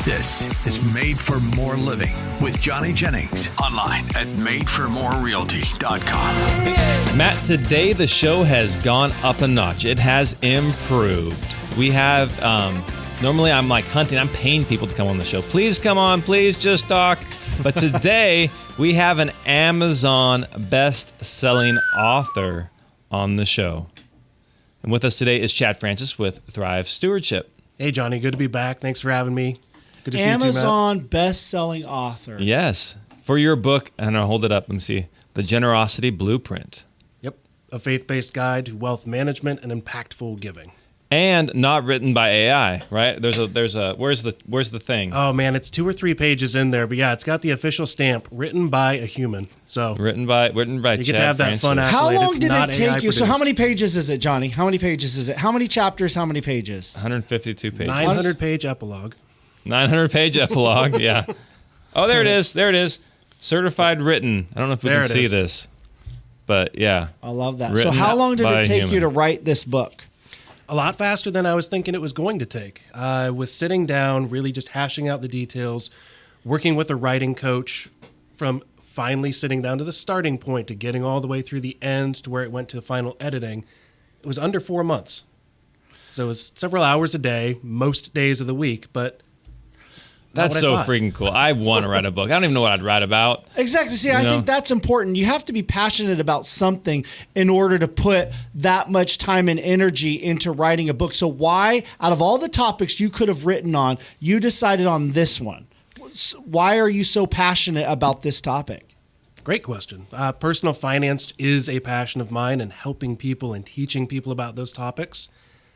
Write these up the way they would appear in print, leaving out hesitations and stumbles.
This is Made for More Living with Johnny Jennings. Online at madeformorerealty.com. Matt, today the show has gone up a notch. It has improved. We have, normally I'm like hunting. I'm paying people to come on the show. Please come on. Please just talk. But today we have an Amazon best-selling author on the show. And with us today is Chad Francis with Thrive Stewardship. Hey, Johnny. Good to be back. Thanks for having me. Good to see you too, Matt. Amazon best-selling author. Yes. For your book, and I'll hold it up. Let me see. The Generosity Blueprint. Yep. A faith-based guide to wealth management and impactful giving. And not written by AI, right? There's a where's the thing? Oh man, it's 2 or 3 pages in there, but yeah, it's got the official stamp written by a human. So Written by you Chad get to have that Francis. fun accolade. How long It's did not it take AI you? So how produced. many pages is it, Johnny? How many pages is it? How many chapters? How many pages? 152 pages. 900-page epilogue. 900-page epilogue, yeah. Oh, there it is. There it is. Certified written. I don't know if we There can it see is. this, but yeah. I love that. Written So how long did by it a take you human. to write this book? A lot faster than I was thinking it was going to take. With sitting down, really just hashing out the details, working with a writing coach, from finally sitting down to the starting point to getting all the way through the end to where it went to final editing, it was under 4 months. So it was several hours a day, most days of the week, but not That's what I so thought. freaking cool. I want to write a book. I don't even know what I'd write about. Exactly. See, I know? think that's important. You have to be passionate about something in order to put that much time and energy into writing a book. So why, out of all the topics you could have written on, you decided on this one? Why are you so passionate about this topic? Great question. Personal finance is a passion of mine, and helping people and teaching people about those topics.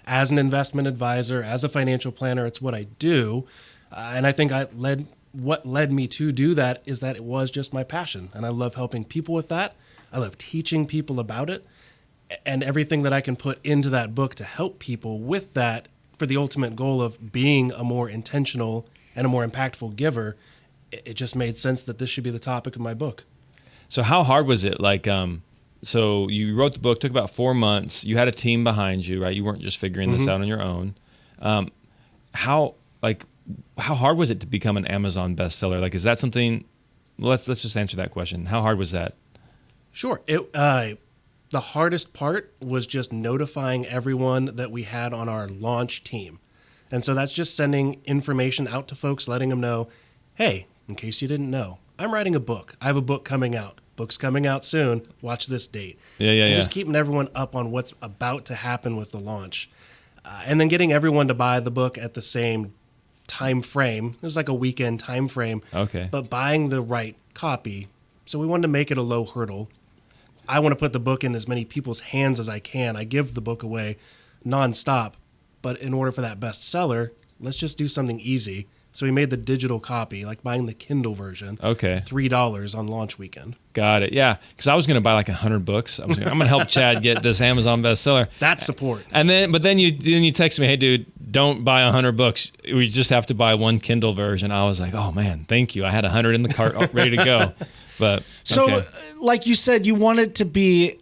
As an investment advisor, as a financial planner, it's what I do. And I think what led me to do that is that it was just my passion. And I love helping people with that. I love teaching people about it. And everything that I can put into that book to help people with that for the ultimate goal of being a more intentional and a more impactful giver, it just made sense that this should be the topic of my book. So how hard was it? Like, so you wrote the book, took about 4 months. You had a team behind you, right? You weren't just figuring this out on your own. How hard was it to become an Amazon bestseller? Like, is that something? Let's just answer that question. How hard was that? Sure. The hardest part was just notifying everyone that we had on our launch team. And so that's just sending information out to folks, letting them know, hey, in case you didn't know, I'm writing a book. I have a book coming out. Book's coming out soon. Watch this date. And just keeping everyone up on what's about to happen with the launch. And then getting everyone to buy the book at the same time frame. It was like a weekend time frame. Okay. But buying the right copy. So we wanted to make it a low hurdle. I want to put the book in as many people's hands as I can. I give the book away nonstop. But in order for that bestseller, let's just do something easy. So we made the digital copy, like buying the Kindle version. Okay. $3 on launch weekend. Got it. Yeah, because I was going to buy like 100 books. I'm going to help Chad get this Amazon bestseller. That's support. And then you text me, hey dude, don't buy 100 books. We just have to buy one Kindle version. I was like, oh man, thank you. I had 100 in the cart ready to go. But So, okay. like you said, you want it to be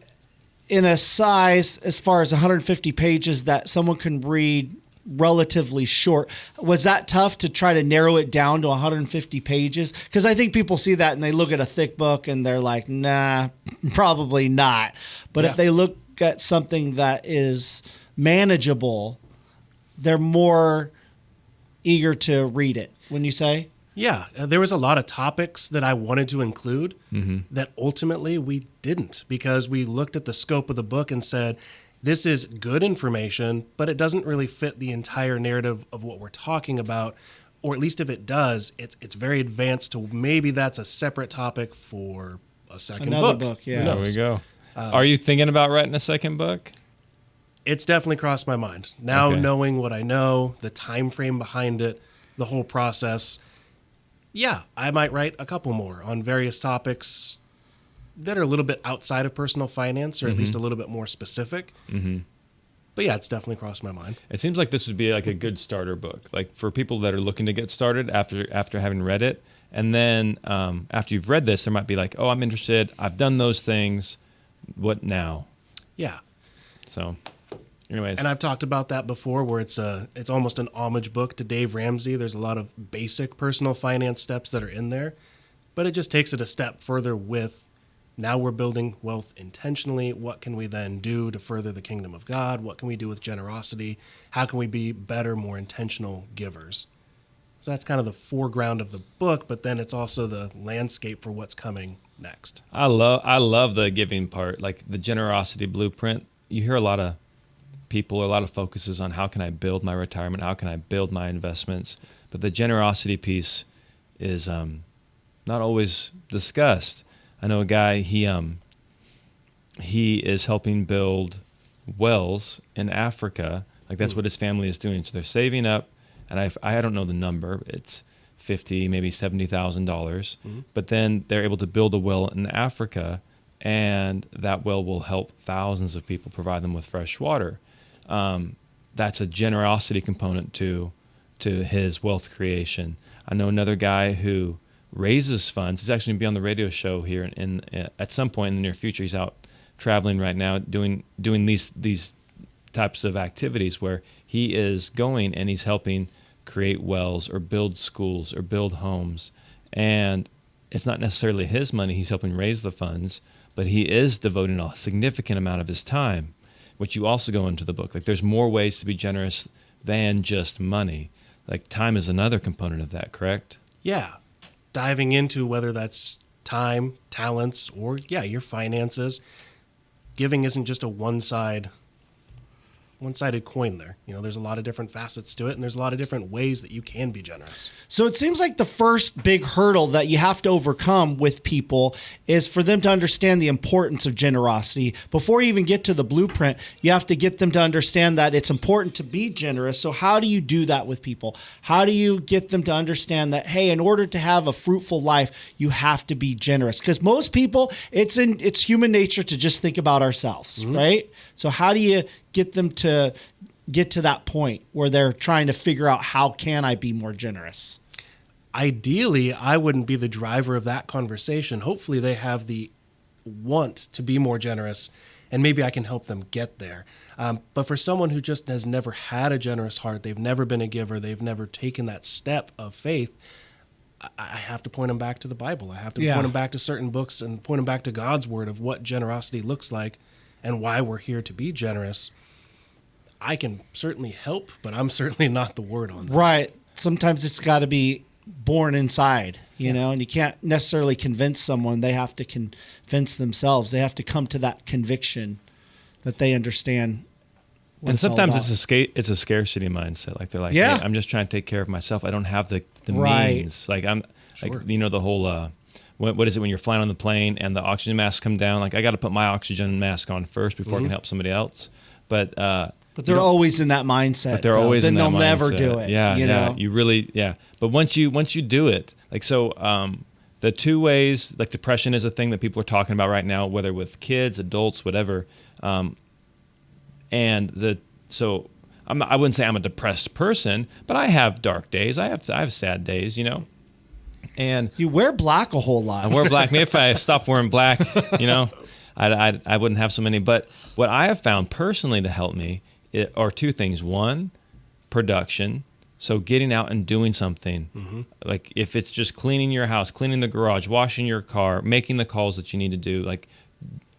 in a size as far as 150 pages that someone can read relatively short. Was that tough to try to narrow it down to 150 pages? Because I think people see that and they look at a thick book and they're like, nah, probably not. But if they look at something that is manageable, they're more eager to read it, wouldn't you say? Yeah, there was a lot of topics that I wanted to include that ultimately we didn't, because we looked at the scope of the book and said, this is good information, but it doesn't really fit the entire narrative of what we're talking about. Or at least if it does, it's very advanced to maybe that's a separate topic for a second Another book. book, yeah. Who There knows? we go. Are you thinking about writing a second book? It's definitely crossed my mind. Now Okay. knowing what I know, the time frame behind it, the whole process, yeah, I might write a couple more on various topics that are a little bit outside of personal finance, or at least a little bit more specific. But yeah, it's definitely crossed my mind. It seems like this would be like a good starter book, like for people that are looking to get started after having read it. And then after you've read this, there might be like, oh, I'm interested. I've done those things. What now? Yeah. So anyways. And I've talked about that before, where it's almost an homage book to Dave Ramsey. There's a lot of basic personal finance steps that are in there, but it just takes it a step further with, now we're building wealth intentionally. What can we then do to further the kingdom of God? What can we do with generosity? How can we be better, more intentional givers? So that's kind of the foreground of the book, but then it's also the landscape for what's coming next. I love the giving part, like the generosity blueprint. You hear a lot of people, a lot of focuses on how can I build my retirement, how can I build my investments, but the generosity piece is not always discussed. I know a guy, he is helping build wells in Africa. Like that's what his family is doing. So they're saving up, and I don't know the number. It's $50,000, maybe $70,000. But then they're able to build a well in Africa, and that well will help thousands of people, provide them with fresh water. That's a generosity component to his wealth creation. I know another guy who raises funds. He's actually going to be on the radio show here in at some point in the near future. He's out traveling right now doing these types of activities where he is going and he's helping create wells or build schools or build homes. And it's not necessarily his money. He's helping raise the funds, but he is devoting a significant amount of his time, which you also go into the book. Like there's more ways to be generous than just money. Like time is another component of that, correct? Yeah. Diving into whether that's time, talents, or, your finances. Giving isn't just a one-sided coin there. There's a lot of different facets to it, and there's a lot of different ways that you can be generous. So it seems like the first big hurdle that you have to overcome with people is for them to understand the importance of generosity. Before you even get to the blueprint, you have to get them to understand that it's important to be generous. So how do you do that with people? How do you get them to understand that, hey, in order to have a fruitful life, you have to be generous? Because most people, it's human nature to just think about ourselves, right? So how do you get them to get to that point where they're trying to figure out how can I be more generous? Ideally, I wouldn't be the driver of that conversation. Hopefully they have the want to be more generous, and maybe I can help them get there. But for someone who just has never had a generous heart, they've never been a giver, they've never taken that step of faith, I have to point them back to the Bible. I have to point them back to certain books and point them back to God's word of what generosity looks like and why we're here to be generous. I can certainly help, but I'm certainly not the word on that. Right. Sometimes it's got to be born inside, and you can't necessarily convince someone. They have to convince themselves. They have to come to that conviction that they understand. And sometimes it's a scarcity mindset. Like they're like, hey, I'm just trying to take care of myself. I don't have the means. Like I'm like, the whole, what is it when you're flying on the plane and the oxygen masks come down? Like I got to put my oxygen mask on first before I can help somebody else. But they're always in that mindset. But they're always in that mindset. Then they'll never do it. Yeah. You really, But once you do it, like so, the two ways, like depression is a thing that people are talking about right now, whether with kids, adults, whatever. I wouldn't say I'm a depressed person, but I have dark days. I have sad days, And you wear black a whole lot. I wear black. Maybe if I stopped wearing black, I wouldn't have so many. But what I have found personally to help me are two things. One, production. So getting out and doing something. Like if it's just cleaning your house, cleaning the garage, washing your car, making the calls that you need to do, like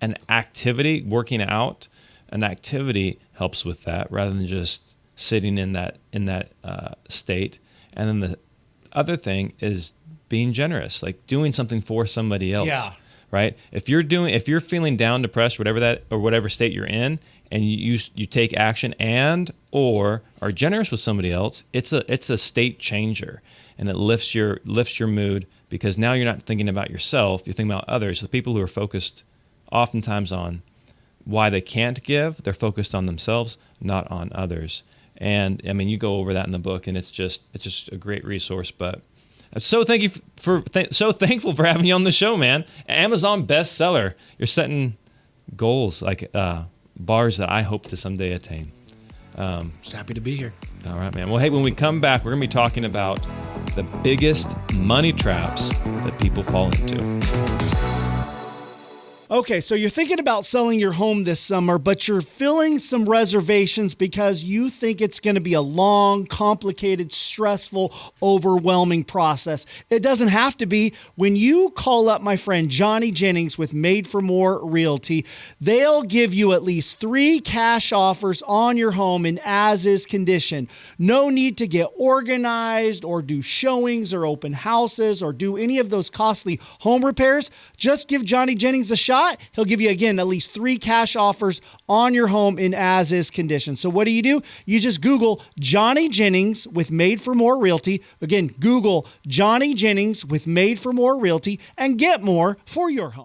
an activity, working out, an activity helps with that rather than just sitting in that state. And then the other thing is being generous, like doing something for somebody else. Yeah. Right? If you're feeling down, depressed, whatever state you're in, and you take action or are generous with somebody else, it's a state changer, and it lifts your mood because now you're not thinking about yourself, you're thinking about others. The people who are focused oftentimes on why they can't give, they're focused on themselves, not on others. And I mean, you go over that in the book, and it's just a great resource. But I'm so so thankful for having you on the show, man. Amazon bestseller. You're setting goals like bars that I hope to someday attain. Just happy to be here. All right, man. Well, hey, when we come back, we're going to be talking about the biggest money traps that people fall into. Okay, so you're thinking about selling your home this summer, but you're feeling some reservations because you think it's going to be a long, complicated, stressful, overwhelming process. It doesn't have to be. When you call up my friend Johnny Jennings with Made for More Realty, they'll give you at least 3 cash offers on your home in as-is condition. No need to get organized or do showings or open houses or do any of those costly home repairs. Just give Johnny Jennings a shot. He'll give you, again, at least 3 cash offers on your home in as-is condition. So what do? You just Google Johnny Jennings with Made for More Realty. Again, Google Johnny Jennings with Made for More Realty and get more for your home.